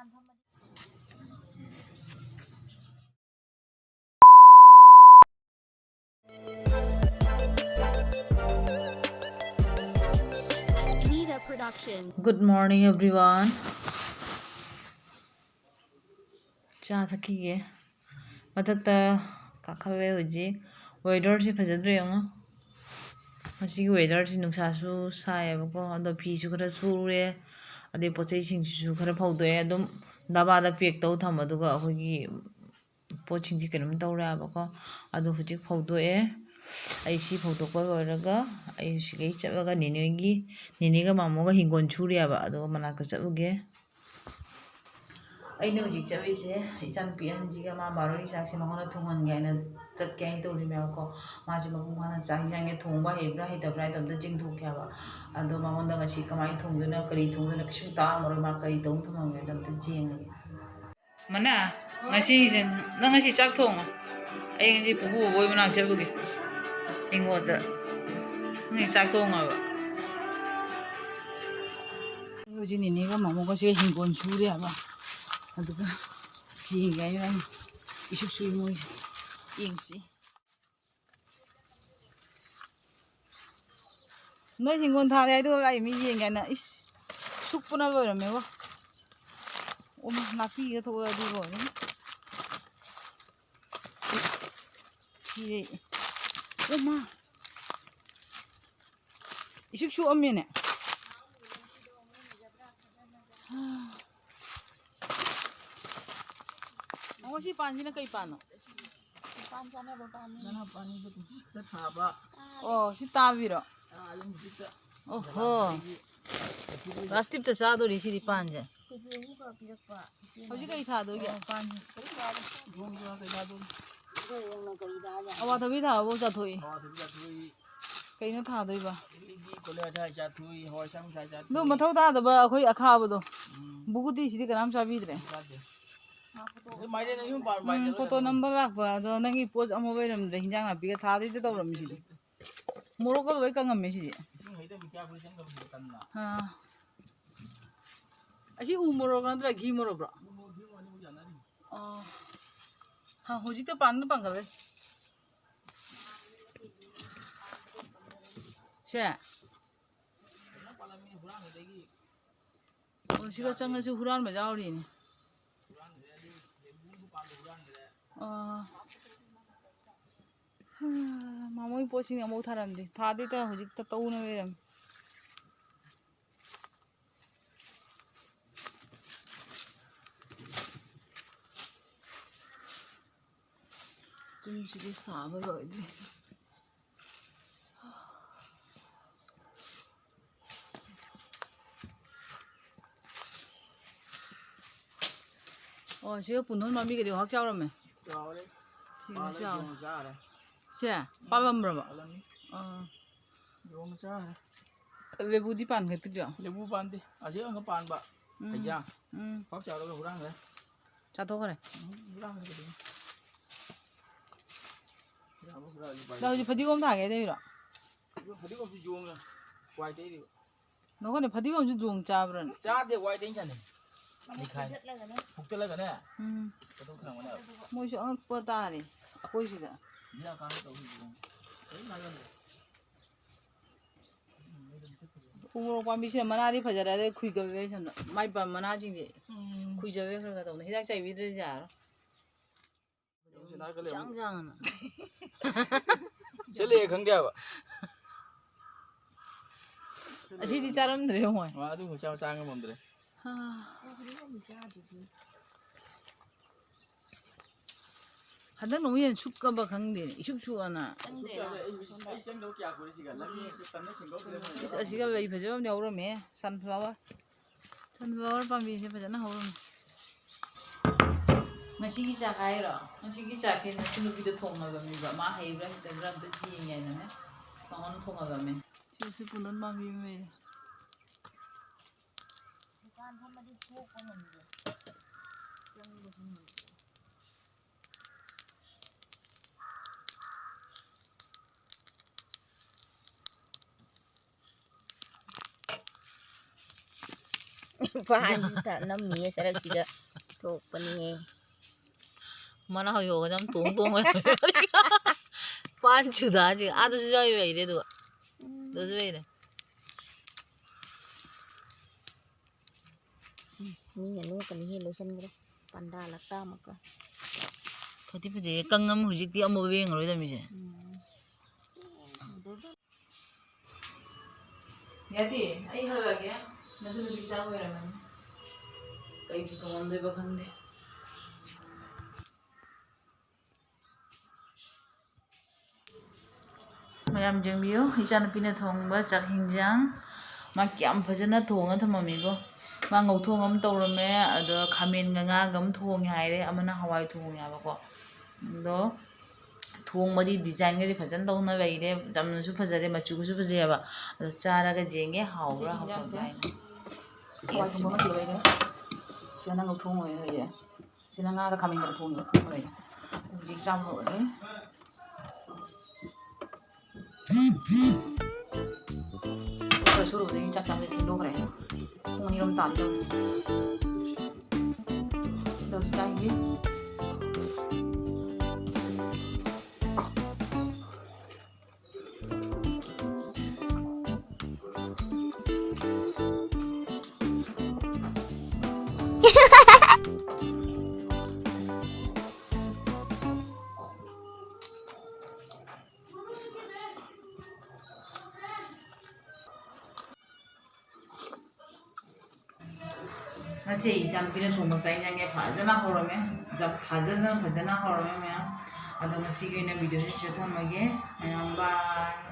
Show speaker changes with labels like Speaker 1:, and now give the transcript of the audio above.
Speaker 1: Good morning, everyone. Cha thaki mathakta kakhale hoji weather si phajadre yong masi weather si nungsa su sai bako ado phi su khara sure ade pochai sing su khara phaudo e adum daba da pack tau tham aduga ahogi poching ji kenum tawra bako ado hujik phaudo e ai si phaudo ko loiraga ai sigei chabaga niniga mamoga hingon churiya ba ado manakta chabuge ꯑꯩꯅ ꯍꯧꯖꯤꯛ ꯆꯠꯂꯤꯁꯦ ꯏꯆꯥꯅꯨꯄꯤ ꯑꯍꯟꯁꯤꯒ ꯃꯥ ꯕꯥꯔꯣꯒꯤ ꯆꯥꯛꯁꯦ ꯃꯉꯣꯟꯗ ꯊꯣꯡꯍꯟꯒꯦ ꯍꯥꯏꯅ ꯆꯠꯀꯦ ꯍꯥꯏꯅ ꯇꯧꯔꯤꯃꯦꯕꯀꯣ ꯃꯥꯁꯦ ꯃꯄꯨꯡ ꯐꯥꯅ ꯆꯥꯛ ꯏꯟꯖꯥꯡꯁꯦ ꯊꯣꯡꯕ ꯍꯩꯕ꯭ꯔꯥ ꯍꯩꯇꯕ꯭ꯔꯥ ꯍꯥꯏꯗꯣ ꯑꯝꯇ ꯆꯦꯡꯊꯣꯛꯀꯦ ꯍꯥꯏꯕ ꯑꯗꯣ ꯃꯉꯣꯟꯗ ꯉꯁꯤ ꯀꯃꯥꯏꯅ ꯊꯣꯡꯗꯣꯏꯅꯣ ꯀꯔꯤ ꯊꯣꯡꯗꯣꯏꯅꯣ ꯀꯩꯁꯨꯝ ꯇꯥꯛꯑꯝꯃꯔꯣꯏ ꯃꯥ ꯀꯔꯤ ꯇꯧꯅ ꯊꯣꯡꯉꯝꯒꯦꯗꯣ ꯑꯝꯇ ꯌꯦꯡꯉꯒꯦ ꯃꯅꯥ ꯉꯁꯤꯁꯦ ꯅꯪ ꯉꯁꯤ ꯆꯥꯛ ꯊꯣꯡꯉꯣ ꯑꯩ ꯉꯁꯤ ꯄꯨꯄꯨ ꯕꯣꯏ ꯃꯅꯥꯛ ꯆꯠꯂꯨꯒꯦ ꯍꯤꯡꯒꯣꯜꯗ ꯅꯪ ꯆꯥꯛ ꯊꯣꯡꯉꯕ ꯍꯧꯖꯤꯛ ꯅꯤꯅꯦꯒ ꯃꯃꯣꯒꯁꯦ ꯍꯤꯡꯒꯣꯜ ꯁꯨꯔꯦ ꯍꯥꯏꯕ ꯑꯗꯨꯒ ꯌꯦꯡꯒꯦ ꯍꯥꯏꯅ ꯑꯩꯅ ꯏꯁꯨꯛ ꯁꯨꯏ ꯃꯣꯏꯁꯦ ꯌꯦꯡꯁꯤ ꯅꯣꯏ ꯍꯤꯡꯒꯣꯜ ꯊꯥꯔꯦ ꯍꯥꯏꯗꯣ ꯑꯩ ꯃꯤ ꯌꯦꯡꯒꯦ ꯍꯥꯏꯅ ꯏꯁ ꯁꯨꯛꯄꯅ ꯂꯣꯏꯔꯝꯃꯦꯕ ꯑꯣ ꯅꯥꯄꯤꯒ ꯊꯣꯛꯑꯗꯤ ꯂꯣꯏꯔꯦ ꯁꯤꯔꯦ ꯑꯣꯃꯥ 이식 수엄미네. 시 반지는 그이 반어. 시 따비로. 어허. 라스팁도 싸돌이 시리 반지. 어디가 이 사도게? 아와 더비 다 보자 토이. 그이는 다 더이 봐. 너 뭐터 다도 봐 거의 아카보도. 무구디 시디 그람 잡이드래. 포토 넘버 락봐. 너 너기 포즈 아무 베름데 힌장 나비가 다 되도 더럼시디. 모로가 왜 깡감메시디. 아. 아시 우모로가 안드라 기모로브라. 하 호지도 반는 반가베. 세. 시가 짱가서 후란 맞아 우리네. 마모이 포싱이 못 하란데 다 되다 호지도 떠오는 왜람. 좀 지리 사물 어디. 시가 분노 마미게 되고 확자라며. 시가 샤. 세. 빠밤으로 봐. 레부디 반 그랬죠?
Speaker 2: 레부 반디. 아직 안 반 봐. 대장. 확자라고 후랑 그래.
Speaker 1: 자도 그래.
Speaker 2: 후랑 그래.
Speaker 1: 나 이제 파디검 다 하게 되리라.
Speaker 2: 파디검 좀 좋은 거. 와이 되리.
Speaker 1: 너 근데 파디검 좀 좋은 짜브런.
Speaker 2: 짜데 와이 되잖아. 니खा이. 북들라가네. 그도 그런 거네.
Speaker 1: 뭐시 엉ꯛ보다리. 보이시다.
Speaker 2: 니가 가는 거 우리. 에이 나는데.
Speaker 1: 우모로 관비시는 만화리 파자라데 쿠이거베 선 마이바 만화징지. 쿠이저베 그러다 오늘 희작자 위들지 알아. 짱짱하나.
Speaker 2: 젤리 강대야.
Speaker 1: 아시디 짜름들이 뭐.
Speaker 2: 와, 아주 짱 짱한 놈들.
Speaker 1: 한단 놈이 축가봐 강대. 이축축하나. 아시가 왜 이쁘죠? 내가 오르메 선플라워. 선플라워 밤이 이쁘잖아 오르메. Masih kisah kaya lo, masih kisah kena sunu kita thong agam ni, mah hai berang kita berang tu cie ni na, sangat thong agam ni. Jadi sepunan mami me.
Speaker 3: ꯄꯥꯟꯁꯤꯗ ꯅꯝꯃꯤꯌꯦ ꯁꯔꯛꯁꯤꯗ ꯊꯣꯛꯄꯅꯤꯍꯦ
Speaker 1: mana hayo ga jam tong tong pan chuda ji adu ju jawi bai de do ju bai de
Speaker 3: ꯃꯤꯅ ꯅꯣꯛꯀꯅꯤꯍꯦ ꯂꯣꯏꯁꯤꯟꯈ꯭ꯔꯦ ꯄꯟꯗꯥ ꯂꯛꯇꯥ ꯑꯃꯨꯛꯀ
Speaker 1: ꯐꯗꯤ ꯐꯖꯩ ꯀꯪꯉꯝ ꯍꯧꯖꯤꯛꯇꯤ ꯑꯃꯨꯛ ꯌꯦꯡꯉꯔꯣꯏꯗꯃꯤꯁꯦ ꯌꯥꯗꯦ ꯑꯩ ꯍꯜꯂꯒꯦ ꯅꯁꯨ ꯅꯨꯄꯤ ꯆꯥ ꯑꯣꯏꯔꯝꯃꯅꯤ ꯀꯩ ꯊꯣꯡꯉꯝꯗꯣꯏꯕ ꯈꯪꯗꯦ ꯃꯌꯥꯝ ꯌꯦꯡꯕꯤꯌꯨ ꯏꯆꯥꯅꯨꯄꯤꯅ ꯊꯣꯡꯕ ꯆꯥꯛ ꯍꯤꯟꯖꯥꯡ ꯃꯥ ꯀꯌꯥꯝ ꯐꯖꯅ ꯊꯣꯡꯉ ꯊꯝꯃꯝꯃꯤꯕꯣ ꯃꯥ ꯉꯧꯊꯣꯡ ꯑꯃ ꯇꯧꯔꯝꯃꯦ ꯑꯗꯣ ꯈꯥꯃꯦꯟꯒ ꯉꯥꯒ ꯑꯃ ꯊꯣꯡꯉꯦ ꯍꯥꯏꯔꯦ ꯑꯃꯅ ꯍꯋꯥꯏ ꯊꯣꯡꯉꯦ ꯍꯥꯏꯕꯀꯣ ꯑꯗꯣ ꯊꯣꯡꯕꯗꯤ ꯗꯤꯖꯥꯏꯟꯒꯗꯤ ꯐꯖꯅ ꯇꯧꯅ ꯂꯩꯔꯦ ꯌꯥꯝꯅꯁꯨ ꯐꯖꯔꯦ ꯃꯆꯨꯒꯁꯨ ꯐꯖꯩꯑꯕ ꯑꯗꯣ ꯆꯥꯔꯒ ꯌꯦꯡꯒꯦ ꯍꯥꯎꯕ꯭ꯔꯥ ꯍꯥꯎꯇꯕ꯭ꯔꯥ ꯍꯥꯏꯅ
Speaker 2: hawai thong ma ki loi sina ngau thong oi ye sina nga ga khamin ga thong oi
Speaker 1: ꯍꯧꯖꯤꯛ ꯆꯥꯝ ꯍꯧꯔꯦ
Speaker 2: ko suru de chak cham de thin do kare pung ani rom tan do chai gi
Speaker 1: ꯉꯁꯤ ꯏꯆꯥꯅꯨꯄꯤꯅ ꯊꯣꯡꯕ ꯆꯥꯛ ꯏꯟꯖꯥꯡꯁꯦ ꯐꯖꯅ ꯍꯧꯔꯝꯃꯦ ꯐꯖꯅ ꯍꯧꯔꯝꯃꯦ ꯃꯌꯥꯝ ꯑꯗꯣ ꯉꯁꯤꯒꯤ ꯑꯣꯏꯅ ꯚꯤꯗꯤꯑꯣꯁꯤ ꯁꯤꯗ ꯊꯝꯃꯒꯦ ꯃꯌꯥꯝ ꯕꯥꯏ